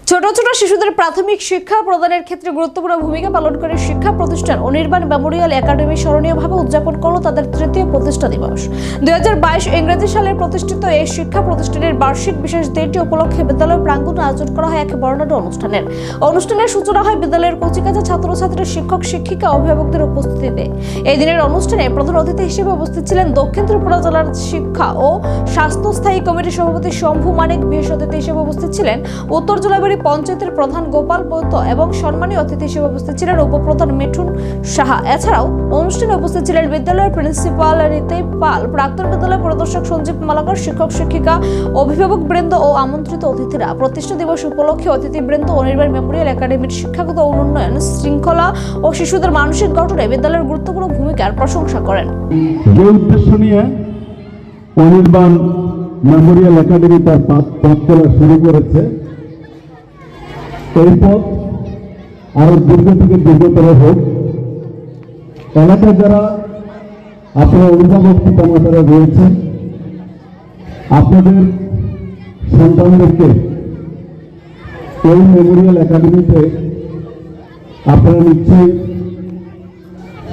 ছোট ছোট শিশুদের প্রাথমিক শিক্ষা প্রদানের ক্ষেত্রে গুরুত্বপূর্ণ ভূমিকা পালন করে শিক্ষা প্রতিষ্ঠান অনির্বাণ মেমোরিয়াল একাডেমি স্মরণীয়ভাবে উদযাপন করল তাদের তৃতীয় প্রতিষ্ঠা দিবস। 2022 ইংরেজি সালে প্রতিষ্ঠিত এই শিক্ষা প্রতিষ্ঠানের বার্ষিক বিশেষ দিনটি উপলক্ষে বিদ্যালয় প্রাঙ্গণে আয়োজন করা হয় এক বর্ণাঢ্য অনুষ্ঠানের সূচনা হয় বিদ্যালয়ের কচিকাঁচা ছাত্রছাত্রী, শিক্ষক শিক্ষিকা, অভিভাবকদের উপস্থিতিতে। এই দিনের অনুষ্ঠানে প্রধান অতিথি হিসেবে উপস্থিত ছিলেন দক্ষিণ ত্রিপুরা জেলার শিক্ষা ও স্বাস্থ্য স্থায়ী কমিটির সভাপতি শম্ভু মানিক। বিশেষ অতিথি হিসেবে উপস্থিত ছিলেন উত্তর জেলাবাড়ি পঞ্চায়েতের প্রধান গোপাল বৈদ্য এবং সম্মানীয় অতিথি হিসেবে উপস্থিত ছিলেন উপপ্রধান মিঠুন সাহা। এছাড়াও অনুষ্ঠানে উপস্থিত ছিলেন বিদ্যালয়ের প্রিন্সিপাল রিতেশ পাল, প্রাক্তন বিদ্যালয় পরিদর্শক সঞ্জীব মালাকার, শিক্ষক শিক্ষিকা, অভিভাবক বৃন্দ ও আমন্ত্রিত অতিথিরা। প্রতিষ্ঠা দিবস উপলক্ষে অতিথিবৃন্দ অনির্বাণ মেমোরিয়াল একাডেমির শিক্ষাগত উন্নয়ন, শৃঙ্খলা ও শিশুদের মানসিক গঠনে বিদ্যালয়ের গুরুত্বপূর্ণ ভূমিকার প্রশংসা করেন। যে উদ্দেশ্য নিয়ে অনির্বাণ মেমোরিয়াল একাডেমি তার পথ চলা শুরু করেছে, এই পথ আরো দীর্ঘ থেকে দীর্ঘতর হোক। এলাকায় যারা আপনার অভিভাবক পিতামাতারা রয়েছেন, আপনাদের সন্তানদেরকে এই মেমোরিয়াল একাডেমিতে আপনারা নিশ্চয়ই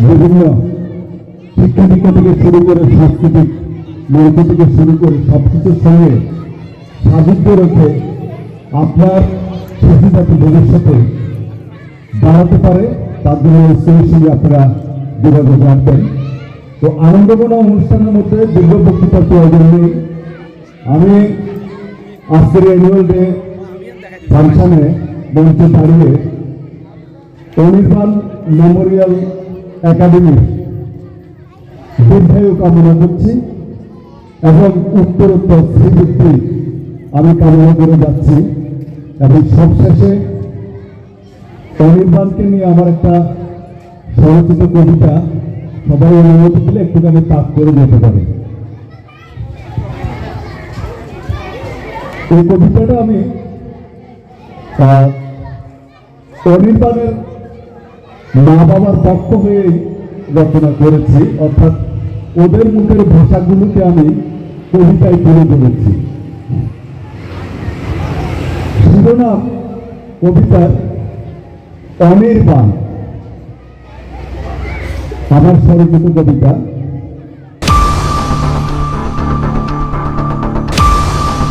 বিভিন্ন শিক্ষা দীক্ষা থেকে শুরু করে সাংস্কৃতিক মঞ্চ থেকে শুরু করে সবকিছুর সঙ্গে সাযুজ্য রেখে আপনার শিশু জাতি ভবিষ্যতে দাঁড়াতে পারে, তার জন্য সেই সঙ্গে আপনারা যোগাযোগ রাখবেন। তো আনন্দমনা অনুষ্ঠানের মধ্যে দীর্ঘ বক্তৃতার প্রয়োজন নেই। আমি আজকের অ্যানুয়াল ডে ফাংশনে মঞ্চে দাঁড়িয়ে অনির্বাণ মেমোরিয়াল একাডেমির দীর্ঘায়ু কামনা করছি এবং উত্তরোত্তর শ্রীবৃদ্ধি আমি কামনা করে যাচ্ছি। এবং সবশেষে অনির্বাণকে নিয়ে আমার একটা স্বরচিত কবিতা, সবাই অনুমতি দিলে একটুখানি পাঠ করে যেতে পারে। এই কবিতাটা আমি অনির্বাণের মা বাবার পক্ষ হয়ে রচনা করেছি, অর্থাৎ ওদের মুখের ভাষাগুলোকে আমি কবিতায় তুলে ধরেছি। শিরোনাম কবিতার অনির্বাণ, আমার স্বরচিত কবিতা।